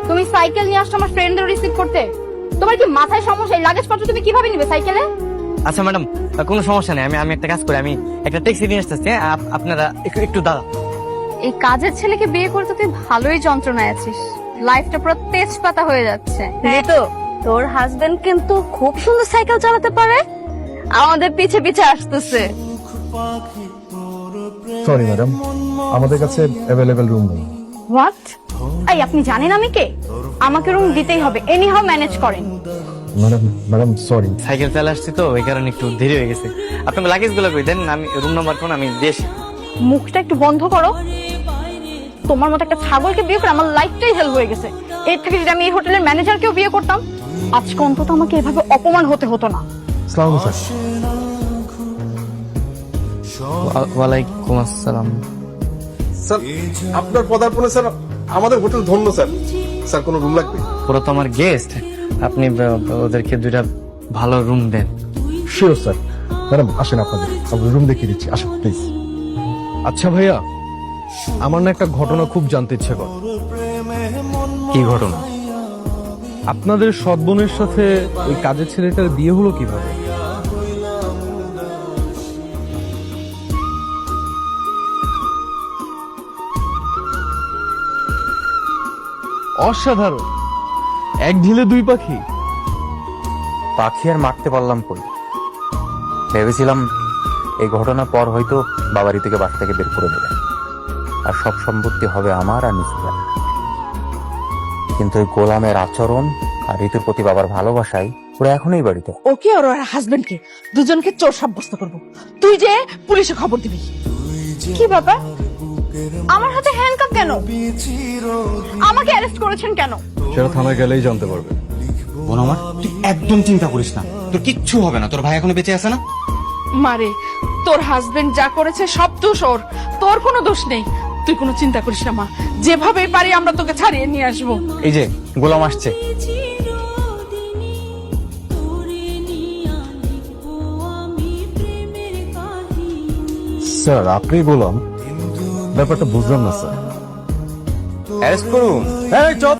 তুমি সাইকেল নিয়ে আসছো আমার ফ্রেন্ডদের রিসিভ করতে? তোমার কি মাথায় সমস্যা? এই লাগেজপত্র তুমি কিভাবে নিবে সাইকেলে? আচ্ছা ম্যাডাম, কোনো সমস্যা নেই, আমি একটা কাজ করি, আমি একটা ট্যাক্সি নিয়ে আসতেছি, আপনারা একটু দাঁড়ান। এই কাজের ছেলেকে বিয়ে করতে তুই ভালোই যন্ত্রণায় আছিস, লাইফটা পুরো তেজপাতা হয়ে যাচ্ছে। তো তোর হাজবেন্ড কিন্তু খুব সুন্দর সাইকেল চালাতে পারে, আমাদের পিছে পিছে আসতেছে। সরি ম্যাডাম, আমাদের কাছে অ্যাভেলেবল রুম নেই। হোয়াট? এই আপনি জানেন আমি কে? আমাকে রুম দিতেই হবে, এনি হাউ ম্যানেজ করেন। Madam sorry. সাইকেল চালা আসছি তো, ওই কারণে একটু দেরি হয়ে গেছে। আপনার লাগেজ গুলো কই দেন, আমি রুম নাম্বার কোন আমি দিয়ে আসি। মুখটা একটু বন্ধ করো। তোমার মতো একটা ছাগলকে বিয়ে করে আমার লাইফটাই হেল হয়ে গেছে। এর থেকে যদি আমি এই হোটেলের ম্যানেজারকেও বিয়ে করতাম, আজকে অন্তত আমাকে এভাবে অপমান হতে হতো না। আসসালামু আলাইকুম স্যার। ওয়ালাইকুম আসসালাম। স্যার আপনার পদার্পণে স্যার আমাদের হোটেল ধন্য স্যার। স্যার কোনো রুম লাগবে? ওরা তো আমার গেস্ট, আপনি ওদেরকে দুইটা ভালো রুম দেন। Sure sir. ম্যাডাম আসেন, আপনাদের রুম দেখিয়ে দিচ্ছি, আসেন প্লিজ। আচ্ছা ভাইয়া, আমার না একটা ঘটনা খুব জানতে ইচ্ছে করে। কি ঘটনা? আপনাদের সৎ বোনের সাথে ওই কাজের ছেলেটার বিয়ে হলো কিভাবে? অসাধারণ, এক ঢিলে দুই পাখি। পাখি আর মারতে পারলাম কই? ভেবেছিলাম এই ঘটনার পর হয়তো বাবারি থেকে বাসা থেকে বের করে দেবে আর সব সম্পত্তি হবে আমার আর নিশ্চিত। কিন্তু ওই গোলামের আচরণ আর ঋতুর প্রতি বাবার ভালোবাসায় ওরা এখনই বাড়িতে। ওকে আর ওর হাজবেন্ডকে দুজনকে চোর সাব্যস্ত করব। তুই যে পুলিশে খবর দিবি। কি ব্যাপার? আমার হাতে হ্যান্ডকাপ কেন? আমাকে অ্যারেস্ট করেছেন কেন? সেটা থানায় গেলেই জানতে পারবে। বোন আমার, তুই একদম চিন্তা করিস না, তোর কিচ্ছু হবে না, তোর ভাই এখনো বেঁচে আছে না। মারে, তোর হাজবেন্ড যা করেছে সব দোষ ওর, তোর কোনো দোষ নেই। তুই কোনো চিন্তা করিস না মা, যেভাবে পারি আমরা তোকে ছাড়িয়ে নিয়ে আসবো। এই যে গোলাম আসছে। স্যার আপনি গোলাম? ব্যাপারটা বুঝলাম না স্যার। অ্যারেস্ট করুন। এই চুপ!